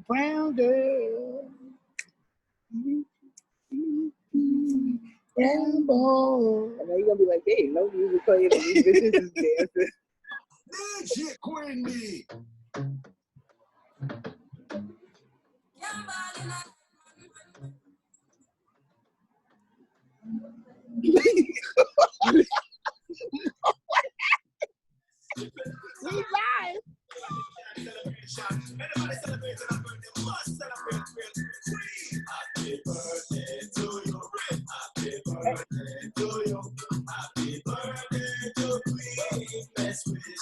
Brown girl. Brown boy. And then you're gonna be like, hey, no music playing and these bitches is dancing. Shit, Queen me. We live. Everybody celebrate her birthday. We must celebrate Queen. Happy birthday to you. Happy birthday to you. Happy birthday to Queen. Best wishes.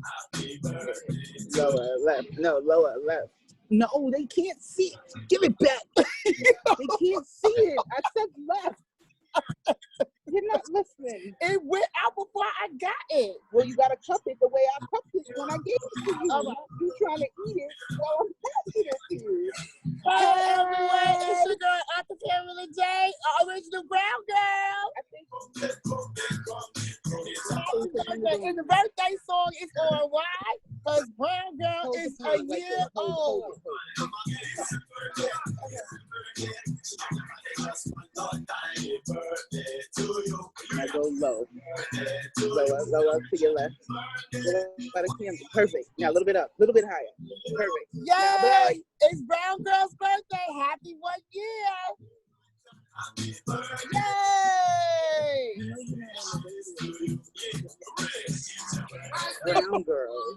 Happy birthday. Lower left. No, lower left. No, they can't see it. Give it back. They can't see it. I said left. You're not listening. It went out before I got it. Well, you gotta cup it the way I cupped it when I gave it to you. You trying to eat it while I'm passing it to you. Hey everyone, it's your girl Arthur Pamela J, original brown girl. And the birthday song is on. Why? Because brown girl is a year old. I go low. Lower to your left. Perfect. Now a little bit up, a little bit higher. Perfect. Yay! It's brown girl's birthday. Happy 1 year. Yay! Brown girl.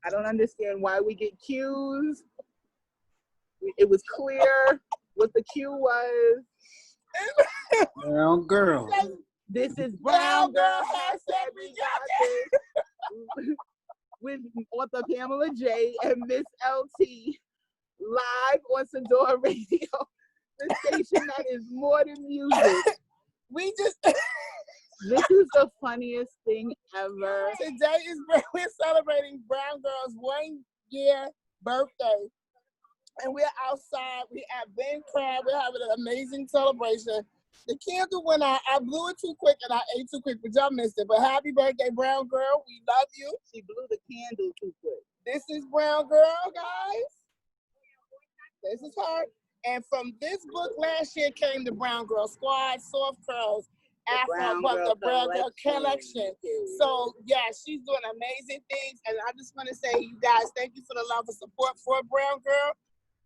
I don't understand why we get cues. It was clear what the cue was. Brown girl. This is Brown Girl Hashtag We Got This with author Pamela J and Miss LT live on Sadora Radio, the station that is more than music. We just This is the funniest thing ever. today is we're celebrating Brown Girl's 1 year birthday. And we're outside. We have Ben Crab. We're having an amazing celebration. The candle went out. I blew it too quick and I ate too quick, but y'all missed it. But happy birthday, Brown Girl. We love you. She blew the candle too quick. This is Brown Girl, guys. This is her. And from this book last year came the Brown Girl Squad, Soft Curls, Afro, the Brown Girl Collection. So, yeah, she's doing amazing things. And I just want to say, you guys, thank you for the love and support for Brown Girl.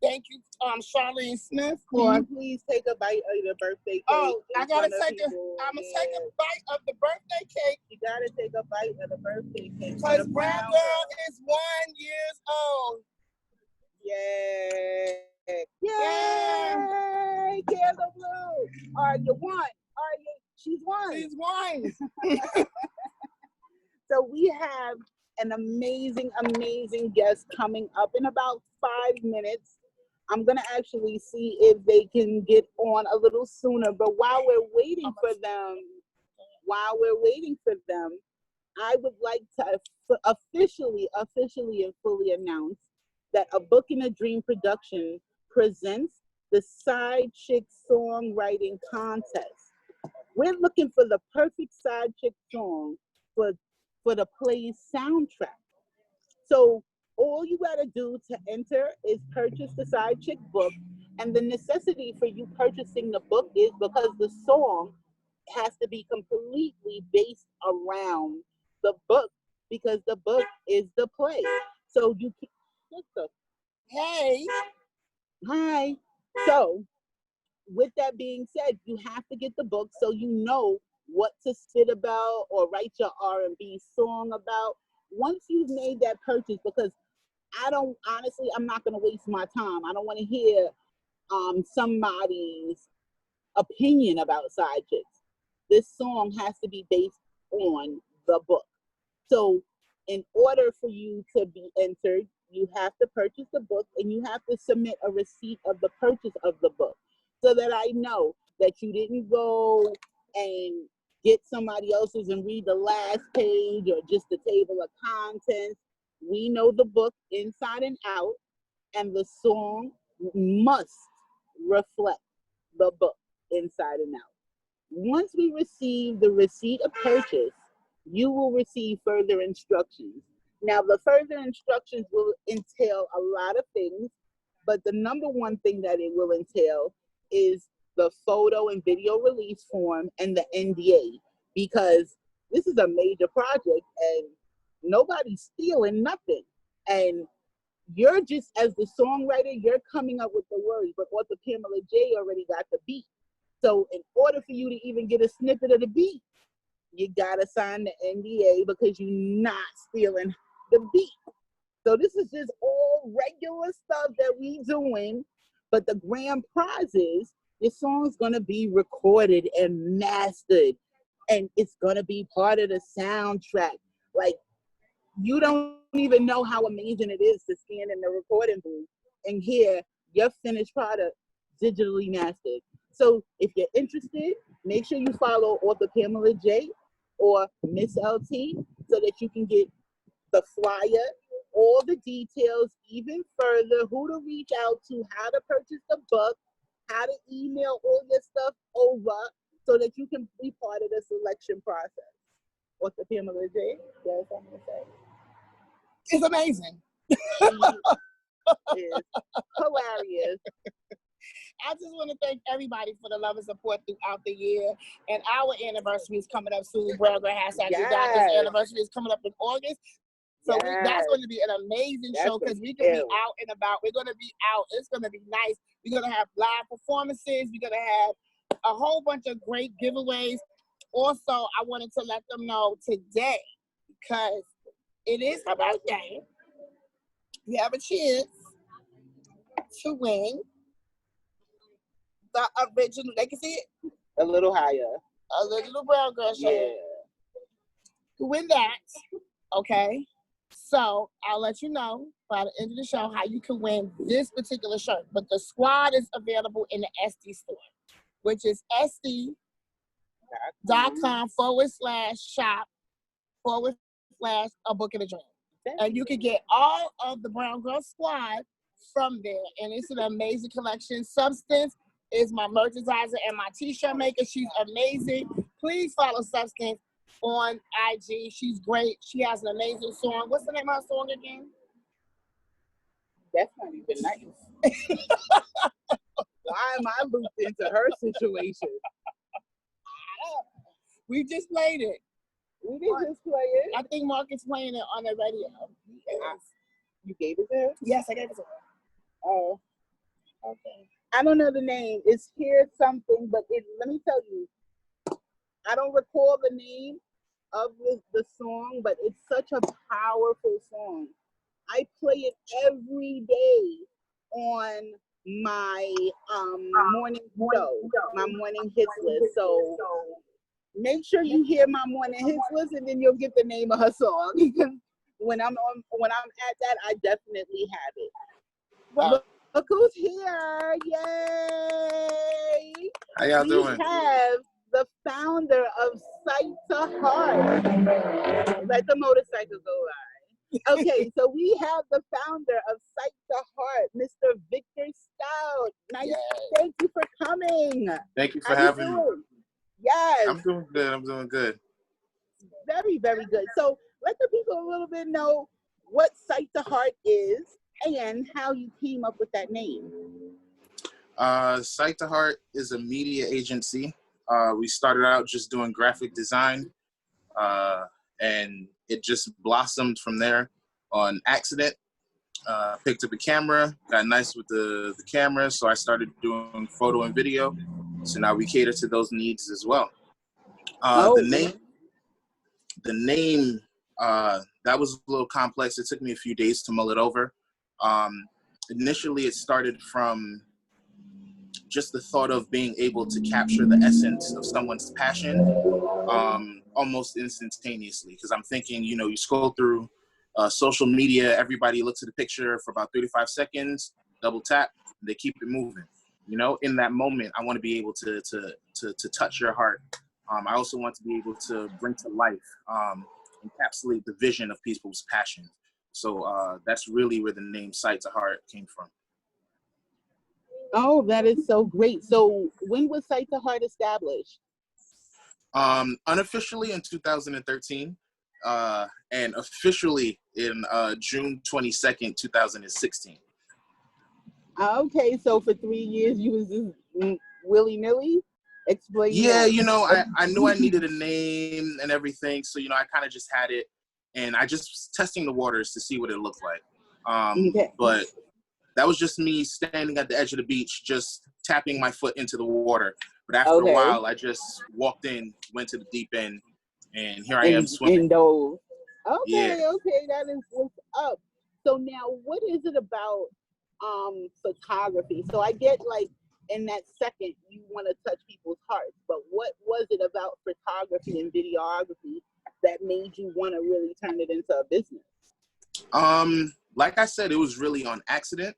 Thank you, Charlene Smith. Can you please take a bite of the birthday cake? Oh, I'm gonna take a bite of the birthday cake. You gotta take a bite of the birthday cake. Because Brown Girl is 1 year old. Yay! Yay! Candle blue. Are you one? Are you? She's one. She's one. So we have an amazing guest coming up in about 5 minutes. I'm gonna actually see if they can get on a little sooner. But while we're waiting for them, I would like to officially and fully announce that A Book in a Dream production presents the Side Chick Songwriting Contest. We're looking for the perfect side chick song for the play's soundtrack. So all you gotta do to enter is purchase the Side Chick book. And the necessity for you purchasing the book is because the song has to be completely based around the book, because the book is the play. So you can, Hey. Hi. So with that being said, you have to get the book so you know what to spit about or write your R&B song about once you've made that purchase, because I'm not going to waste my time. I don't want to hear somebody's opinion about side chicks. This song has to be based on the book. So in order for you to be entered, you have to purchase the book and you have to submit a receipt of the purchase of the book so that I know that you didn't go and get somebody else's and read the last page or just the table of contents. We know the book inside and out, and the song must reflect the book inside and out. Once we receive the receipt of purchase, you will receive further instructions. Now, the further instructions will entail a lot of things, but the number one thing that it will entail is the photo and video release form and the NDA, because this is a major project and nobody's stealing nothing. And you're just, as the songwriter, you're coming up with the words, but author Pamela J already got the beat. So in order for you to even get a snippet of the beat, you gotta sign the NDA because you're not stealing the beat. So this is just all regular stuff that we doing, but the grand prize is your song's gonna be recorded and mastered, and it's gonna be part of the soundtrack. Like, you don't even know how amazing it is to stand in the recording booth and hear your finished product digitally mastered. So if you're interested, make sure you follow author Pamela J or Miss LT so that you can get the flyer, all the details, even further, who to reach out to, how to purchase the book, how to email all your stuff over so that you can be part of the selection process. Author Pamela J, yes, I'm gonna say. It's amazing. It's hilarious. I just want to thank everybody for the love and support throughout the year. And our anniversary is coming up soon. Brown Girl Hashtag Yes. Doctor's anniversary is coming up in August. So Yes. that's going to be an amazing show because we can be out and about. We're going to be out. It's going to be nice. We're going to have live performances. We're going to have a whole bunch of great giveaways. Also, I wanted to let them know today, because it is her birthday, you have a chance to win the original, they can see it? A little higher. A little brown girl shirt. Yeah. To win that, okay? So I'll let you know by the end of the show how you can win this particular shirt. But the squad is available in the SD store, which is sd.com/shop/a book and a dream. And you can get all of the Brown Girl Squad from there. And it's an amazing collection. Substance is my merchandiser and my t-shirt maker. She's amazing. Please follow Substance on IG. She's great. She has an amazing song. What's the name of her song again? That's not even nice. Why am I looped into her situation? We just played it. We didn't just play it. I think Marcus playing it on the radio. You gave it to her? Yes, I gave it to her. Oh. Okay. I don't know the name. It's Here Something, but let me tell you, I don't recall the name of the song, but it's such a powerful song. I play it every day on my morning show, my morning hits list. So make sure you hear my morning hits list, and then you'll get the name of her song. Because when I'm at that, I definitely have it. Well, look who's here! Yay! How y'all doing? We have the founder of Sight to Heart. Let the motorcycle go by. Okay, so we have the founder of Sight to Heart, Mr. Victor Stout. Nice. Yes. Thank you for coming. Thank you for having me. Yes. I'm doing good. I'm doing good. Very, very good. So let the people a little bit know what Sight to Heart is and how you came up with that name. Sight to Heart is a media agency. We started out just doing graphic design, and it just blossomed from there on accident. Picked up a camera, got nice with the camera, so I started doing photo and video. So now we cater to those needs as well. The name, that was a little complex. It took me a few days to mull it over. Initially, it started from just the thought of being able to capture the essence of someone's passion almost instantaneously. Because I'm thinking, you scroll through social media, everybody looks at the picture for about 35 seconds, double tap, they keep it moving. In that moment, I want to be able to touch your heart. I also want to be able to bring to life, encapsulate the vision of people's passion. So that's really where the name Sight to Heart came from. Oh, that is so great. So when was Sight to Heart established? Unofficially in 2013, and officially in June 22nd, 2016. Okay, so for 3 years you was just willy-nilly? Explain Yeah, that. you know, I knew I needed a name and everything, so, you know, I kind of just had it, and I just was testing the waters to see what it looked like. Okay. But that was just me standing at the edge of the beach, just tapping my foot into the water. But after a Okay. while, I just walked in, went to the deep end, and here I am swimming. In those. Yeah. Okay, that is what's up. So now what is it about photography? So I get like in that second you want to touch people's hearts, but what was it about photography and videography that made you want to really turn it into a business? Like I said, it was really on accident.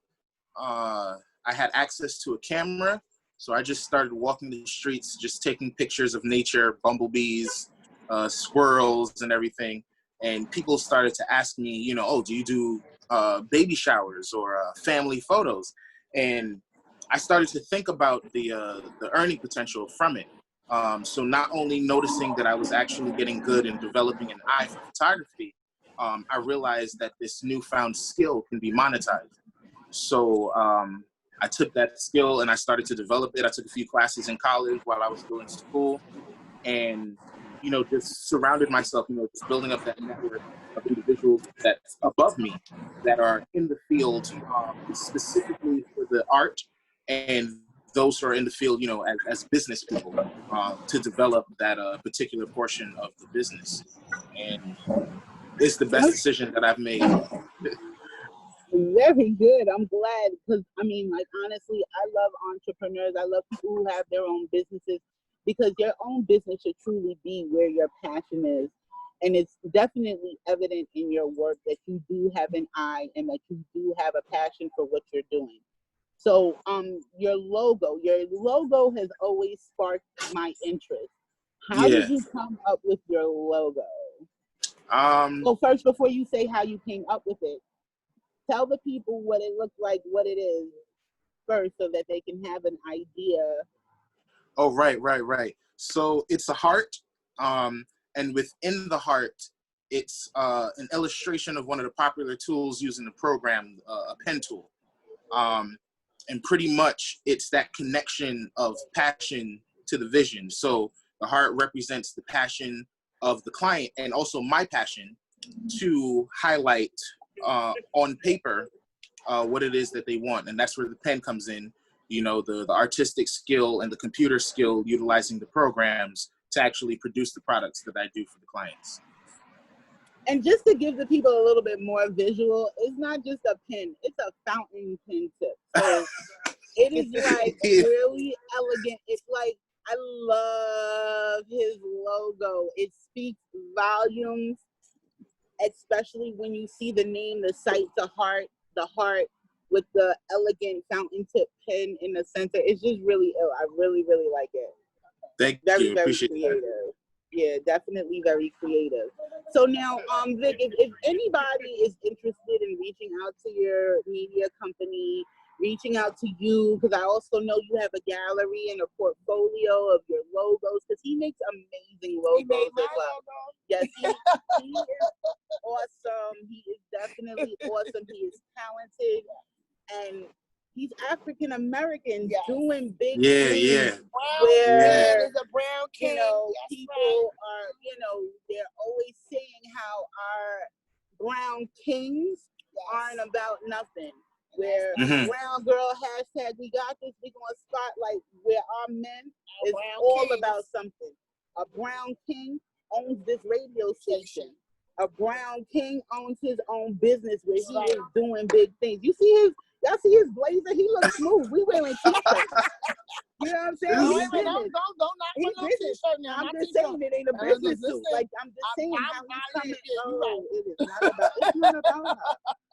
I had access to a camera, so I just started walking the streets, just taking pictures of nature, bumblebees, squirrels, and everything. And people started to ask me, you know, oh, do you do baby showers or family photos? And I started to think about the earning potential from it. So not only noticing that I was actually getting good and developing an eye for photography, I realized that this newfound skill can be monetized. So I took that skill and I started to develop it. I took a few classes in college while I was still in school, and, you know, just surrounded myself, you know, just building up that network of individuals that's above me that are in the field specifically for the art, and those who are in the field, you know, as business people, to develop that particular portion of the business. And it's the best decision that I've made. Very good. I'm glad, because I mean, like, honestly, I love entrepreneurs. I love people who have their own businesses, because your own business should truly be where your passion is. And it's definitely evident in your work that you do have an eye and that you do have a passion for what you're doing. So your logo has always sparked my interest. How Yeah. did you come up with your logo? Um, Well, first, before you say how you came up with it, tell the people what it looks like, what it is first, so that they can have an idea. oh, right. So it's a heart, and within the heart, it's an illustration of one of the popular tools used in the program, a pen tool. And pretty much it's that connection of passion to the vision. So the heart represents the passion of the client and also my passion to highlight on paper what it is that they want. And that's where the pen comes in, you know, the artistic skill and the computer skill utilizing the programs to actually produce the products that I do for the clients. And just to give the people a little bit more visual, it's not just a pen, it's a fountain pen tip. So it is like really elegant. It's like, I love his logo. It speaks volumes, especially when you see the name, the site, the heart with the elegant fountain tip pen in the center. It's just really ill. I really, really like it. Thank Very, you. very Appreciate creative. that. Yeah, definitely very creative. So now, Vic, if anybody is interested in reaching out to your media company, reaching out to you, because I also know you have a gallery and a portfolio of your logos, because he makes amazing logos as well. Yes, he is awesome. He is definitely awesome. He is talented, and he's African American, doing big things. Yeah. Where is a brown king. you know, That's people right. are, you know, they're always saying how our brown kings aren't about nothing. Where Mhm. brown girl hashtag we got this, we gonna spotlight where our men is brown all kings. about something. A brown king owns this radio station. A brown king owns his own business where he is doing big things. Y'all see his blazer? He looks smooth. We wearing t-shirts. You know what I'm saying? Oh, He's wait a minute, business. don't knock He my little business. t-shirt now. I'm My just t-shirt. saying it ain't a Uh, business listen, suit. Like, I'm just saying I'm how he's coming. yeah, you No, right. it is not about. It's not about her.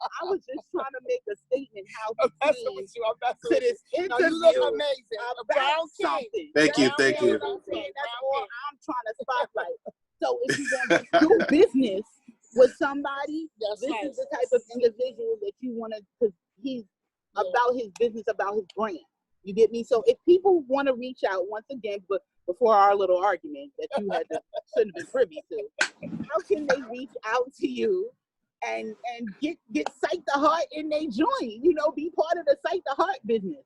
I was just trying to make a statement how I'm he messing came with you. I'm messing to with you. this No, you look interview amazing. A about brown king. something. Thank you. Brown king. You know what I'm saying? That's Brown all king. I'm trying to spotlight. So if you're gonna do business with somebody, That's this right. is the type of individual that you want to, because he's about his business, about his brand. You get me? So if people want to reach out once again, but before our little argument that you shouldn't have been privy to, how can they reach out to you and get Sight the Heart in their joint? You know, be part of the Sight the Heart business.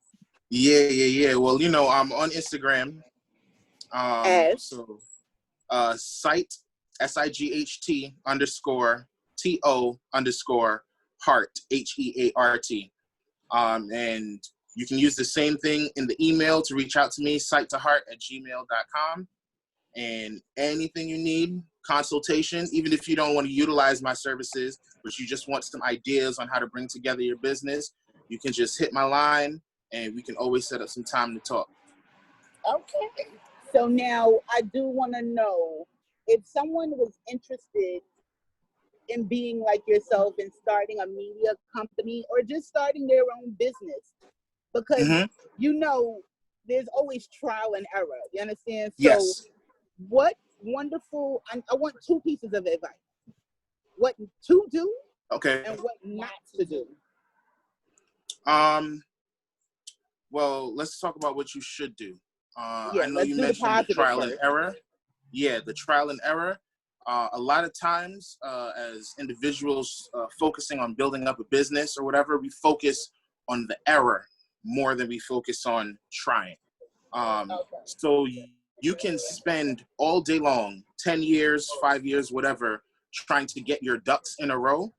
Yeah. Well, you know, I'm on Instagram. So Sight SIGHT _ TO _ heart HEART. And you can use the same thing in the email to reach out to me, sighttoheart@gmail.com. And anything you need, consultation, even if you don't want to utilize my services, but you just want some ideas on how to bring together your business, you can just hit my line and we can always set up some time to talk. Okay. So now I do want to know if someone was interested in being like yourself and starting a media company or just starting their own business, because you know there's always trial and error. You understand? So Yes. what wonderful, I want 2 pieces of advice. What to do, Okay. and what not to do. Well, let's talk about what you should do. Yeah, I know let's you do the mentioned the positive trial and first. error. Yeah, the trial and error. A lot of times, as individuals focusing on building up a business or whatever, we focus on the error more than we focus on trying. So you can spend all day long, 10 years, 5 years, whatever, trying to get your ducks in a row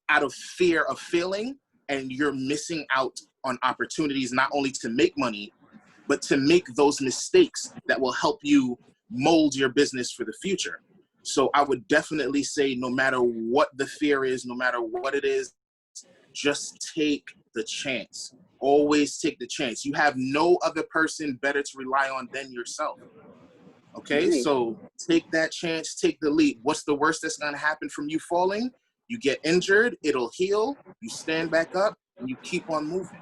out of fear of failing, and you're missing out on opportunities not only to make money, but to make those mistakes that will help you mold your business for the future. So I would definitely say, no matter what the fear is, no matter what it is, just take the chance. Always take the chance. You have no other person better to rely on than yourself. Okay, so take that chance, take the leap. What's the worst that's going to happen from you falling? You get injured, it'll heal, you stand back up, and you keep on moving.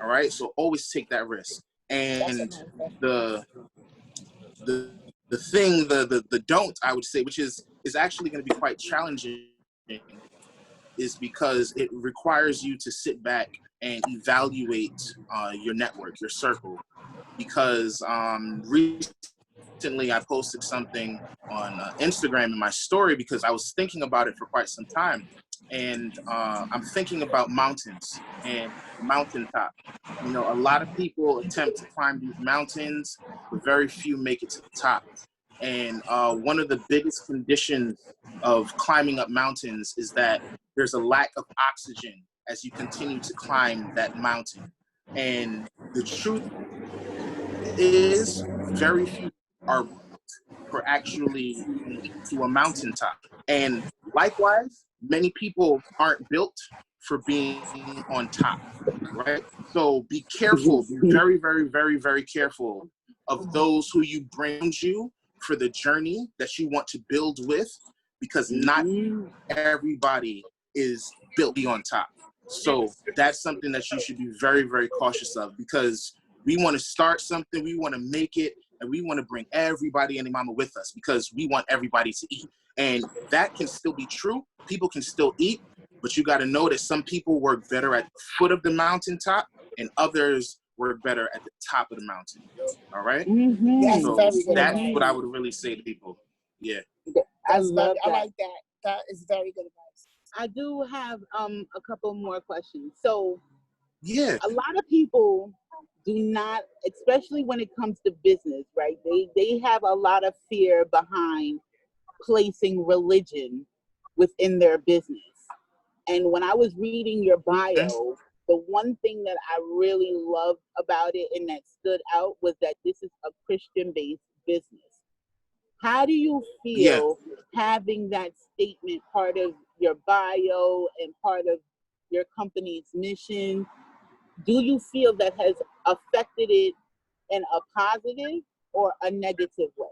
All right, so always take that risk. And the thing, the don't, I would say, which is actually going to be quite challenging, is because it requires you to sit back and evaluate your network, your circle. Because recently I posted something on Instagram in my story because I was thinking about it for quite some time. And I'm thinking about mountains and mountaintop. You know, a lot of people attempt to climb these mountains, but very few make it to the top. And one of the biggest conditions of climbing up mountains is that there's a lack of oxygen as you continue to climb that mountain. And the truth is, very few are for actually to a mountaintop. And likewise, many people aren't built for being on top, right? So be careful, be very, very, very, very careful of those who you bring you for the journey that you want to build with, because not everybody is built to be on top. So that's something that you should be very, very cautious of, because we want to start something, we want to make it, and we want to bring everybody and their mama with us because we want everybody to eat. And that can still be true. People can still eat, but you got to know that some people work better at the foot of the mountaintop and others work better at the top of the mountain. All right? So that's what I would really say to people. Yeah. I love that. I like that. That is very good advice. I do have a couple more questions. So yeah, a lot of people do not, especially when it comes to business, right? They have a lot of fear behind placing religion within their business. And when I was reading your bio, the one thing that I really loved about it and that stood out was that this is a Christian-based business. How do you feel having that statement part of your bio and part of your company's mission? Do you feel that has affected it in a positive or a negative way?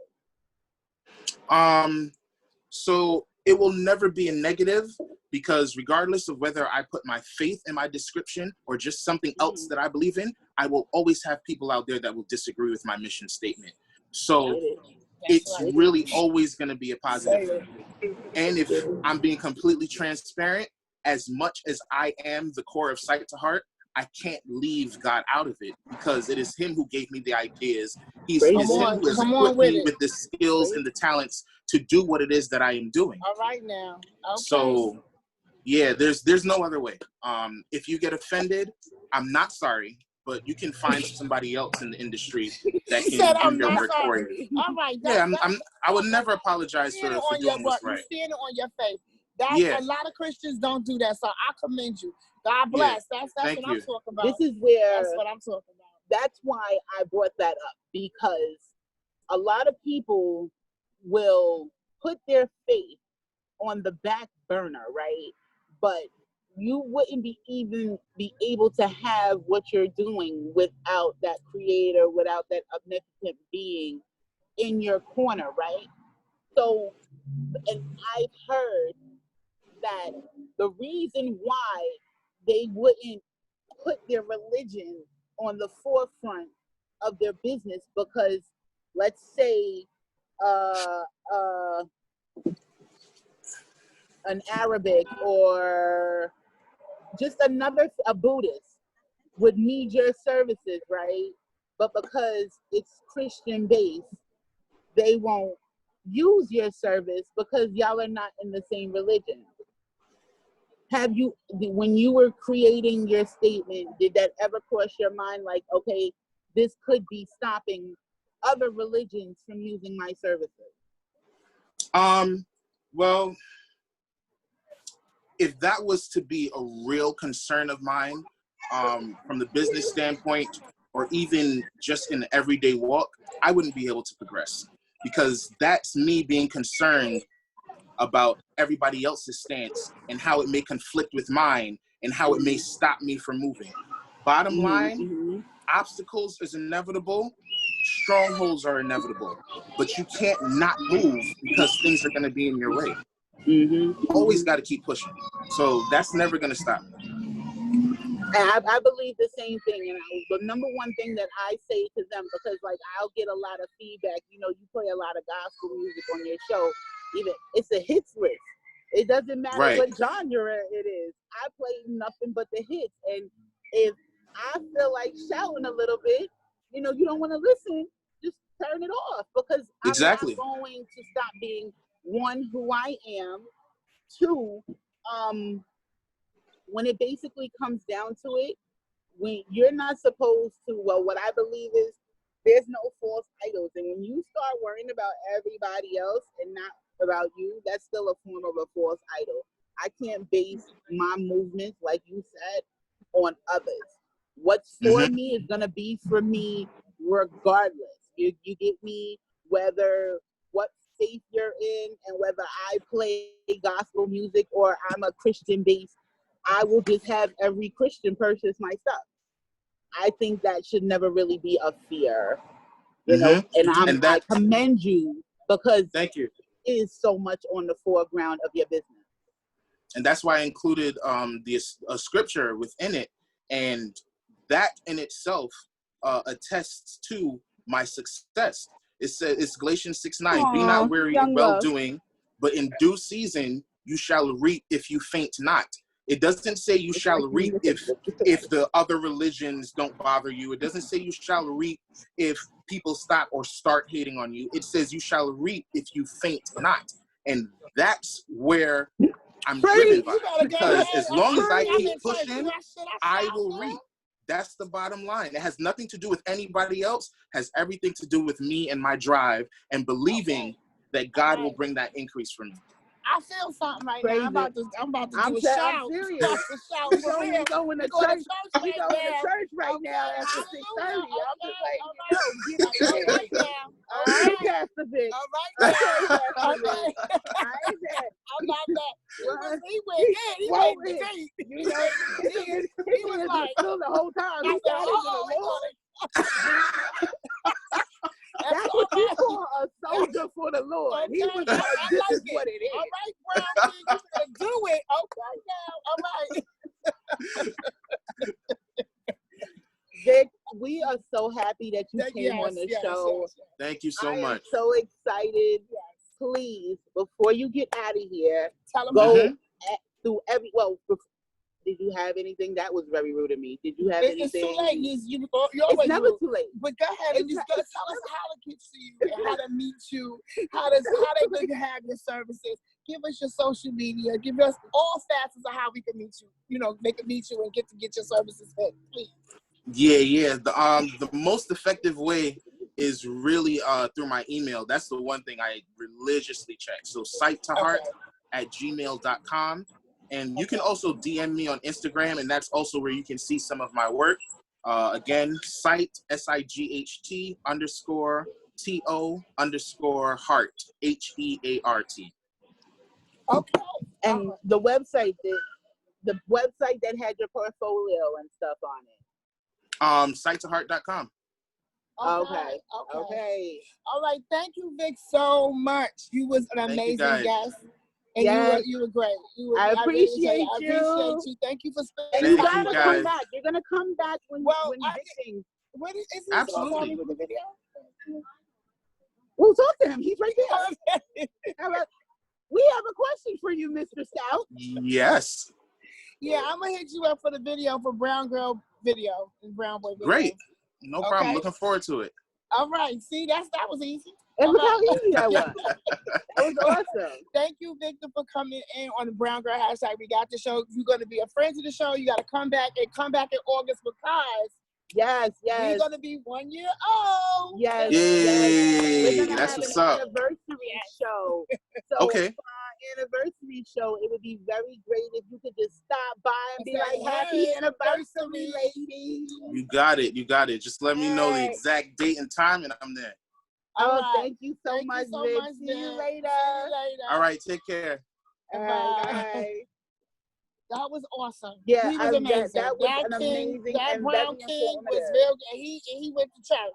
So it will never be a negative, because regardless of whether I put my faith in my description or just something else that I believe in, I will always have people out there that will disagree with my mission statement. So it's really always going to be a positive. And if I'm being completely transparent, as much as I am the core of Sight to Heart, I can't leave God out of it because it is Him who gave me the ideas. It's Come Him on, who has come on equipped with me it. with the skills and the talents to do what it is that I am doing. All right now. Okay. So, yeah, there's no other way. If you get offended, I'm not sorry, but you can find somebody else in the industry that He can said, do I'm your not work for you. sorry. All right. Yeah, I would never apologize seeing for it on your doing what's butt. right. You seeing it on your face. That Yeah. a lot of Christians don't do that. So I commend you. God bless. That's Thank what I'm you. talking about. This is where, That's what I'm talking about. that's why I brought that up, because a lot of people will put their faith on the back burner, right? But you wouldn't even be able to have what you're doing without that creator, without that omnipotent being in your corner, right? So, and I've heard that the reason why they wouldn't put their religion on the forefront of their business, because let's say an Arabic or just a Buddhist would need your services, right? But because it's Christian based, they won't use your service because y'all are not in the same religion. Have you, when you were creating your statement, did that ever cross your mind, like, okay, this could be stopping other religions from using my services? Well, if that was to be a real concern of mine, from the business standpoint, or even just in the everyday walk, I wouldn't be able to progress, because that's me being concerned about everybody else's stance and how it may conflict with mine and how it may stop me from moving. Bottom line, obstacles is inevitable. Strongholds are inevitable, but you can't not move because things are going to be in your way. Always got to keep pushing. So that's never going to stop me. And I believe the same thing. And the number one thing that I say to them, because like I'll get a lot of feedback, you know, you play a lot of gospel music on your show, even it's a hits list. It doesn't matter what genre it is. I play nothing but the hits. And if I feel like shouting a little bit, you know, you don't want to listen, just turn it off, because I'm not going to stop being, one, who I am, two, when it basically comes down to it, when you're not supposed to, well, what I believe is there's no false idols. And when you start worrying about everybody else and not about you, that's still a form of a false idol. I can't base my movements, like you said, on others. What's for me is going to be for me regardless. You get me, whether what faith you're in and whether I play gospel music or I'm a Christian based, I will just have every Christian purchase my stuff. I think that should never really be a fear, you know. And I commend you, because thank you. It is so much on the foreground of your business. And that's why I included a scripture within it, and that in itself attests to my success. It says, it's Galatians 6:9. Be not weary of well doing, but in due season you shall reap if you faint not. It doesn't say you shall reap if the other religions don't bother you. It doesn't say you shall reap if people stop or start hating on you. It says you shall reap if you faint not. And that's where I'm driven by. Because as long as I keep pushing, I will reap. That's the bottom line. It has nothing to do with anybody else. It has everything to do with me and my drive and believing that God will bring that increase for me. I feel something right now. I'm about to do a shout. I'm serious. We're going to church. We're going to church right now after 6:30. I'm just like, yo, get it now. All right, Pastor Vic. All right, now. All right. I'm not that. He went deep. You know, he was like, still the whole time. He got it with the Lord. That's what you call a soldier for the Lord. Okay, he was like, this is what it is. All right, Brown, you're going to do it. Okay, now. All right. Vic, we are so happy that you came on the show. Yes. Thank you so much. I'm so excited. Please, before you get out of here, tell them go through Did you have anything? That was very rude of me. Did you have It's anything? too late. You It's always never rude. too late. But go ahead and just tell us how to get to you and how to meet you, how they can have your services. Give us your social media. Give us all facets of how we can meet you. You know, they can meet you and get your services in, please. Yeah. The most effective way is really through my email. That's the one thing I religiously check. So sight2heart@gmail.com. And you can also DM me on Instagram, and that's also where you can see some of my work. Again, sight, SIGHT _TO _heart, HEART. Okay. And the website that had your portfolio and stuff on it. Sight2heart.com. Okay. All right. Thank you, Vic, so much. You was an amazing guest. And yes. you were great. I appreciate you. I appreciate you. Thank you for spending And you time gotta with come us. back. You're gonna come back when Vic sings. Is he Absolutely. with the video? We'll talk to him. He's right there. We have a question for you, Mr. Stout. Yes. Yeah, I'm gonna hit you up for the video for Brown Girl video and Brown Boy video. Great. No problem. Looking forward to it. All right. See, that was easy. And look how easy that was. That was awesome. Thank you, Victor, for coming in on the Brown Girl hashtag. We got the show. If you're going to be a friend of the show, you got to come back in August because yes, we're going to be 1 year old. Yes, yay. We're That's have what's an up. Anniversary show. So okay. for our anniversary show, it would be very great if you could just stop by and be like, "Happy anniversary, lady." You got it. Just let me know the exact date and time, and I'm there. Oh, thank you so much, Vic. See you later. All right, take care. Bye. That was awesome. Yeah, he was amazing. That was an amazing that and Brown very King was informative. he went to church.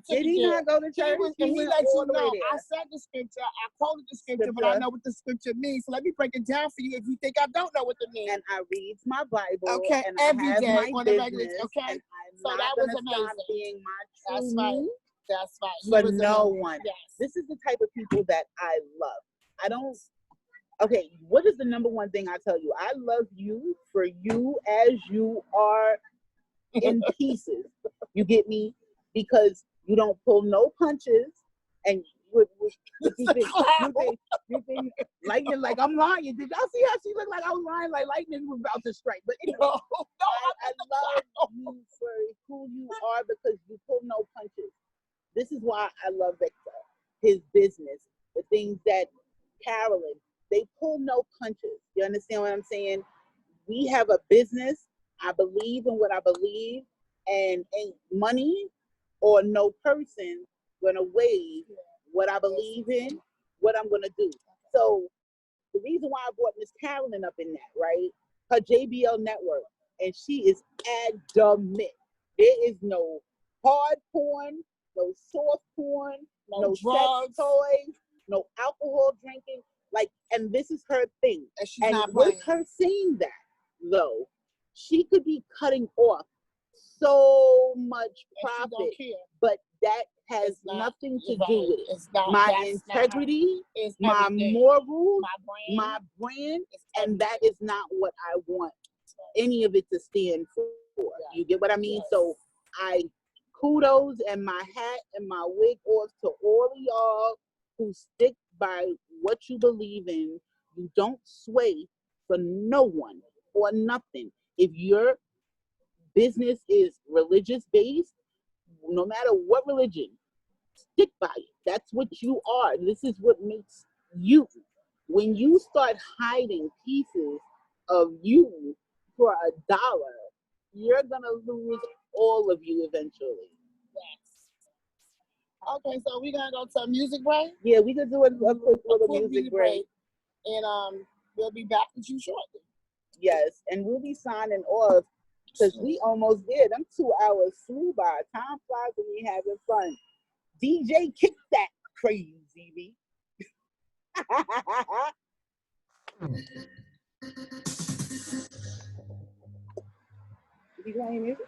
Did he not go to church? He went let you all the way know. there. I said the scripture. I quoted the scripture, but I know what the scripture means. So let me break it down for you if you think I don't know what it means. And I read my Bible. Okay, and every I have day my on business, the regular. Okay, so that was amazing. Being my That's true right. That's right. For no one. Yes. This is the type of people that I love. Okay, what is the number one thing I tell you? I love you for you as you are in pieces. You get me? Because you don't pull no punches, and you think lightning like I'm lying. Did y'all see how she looked like I was lying? Like lightning was about to strike. But anyway, I love you for who you are because you pull no punches. This is why I love Victor, his business, the things that Carolyn, they pull no punches. You understand what I'm saying? We have a business. I believe in what I believe, and ain't money or no person gonna waive what I believe in, what I'm gonna do. So the reason why I brought Miss Carolyn up in that, right? Her JBL network, and she is adamant. There is no hard porn, no soft porn, no sex toys, no alcohol drinking. Like, and this is her thing. And she's not with her saying that, though, she could be cutting off so much profit, but that has nothing to do with it. My integrity, my morals, my brand, and that is not what I want any of it to stand for. You get what I mean? So I kudos and my hat and my wig off to all of y'all who stick by what you believe in. You don't sway for no one or nothing. If your business is religious based, no matter what religion, stick by it. That's what you are. This is what makes you. When you start hiding pieces of you for $1, you're gonna lose all of you eventually. Yes. Okay, so we're gonna go to a music break. Yeah, we could do a quick little music break. And we'll be back with you shortly. Yes, and we'll be signing off because we almost there. Them 2 hours flew by. Time flies when we having fun. DJ, kick that crazy beat. Is he playing music?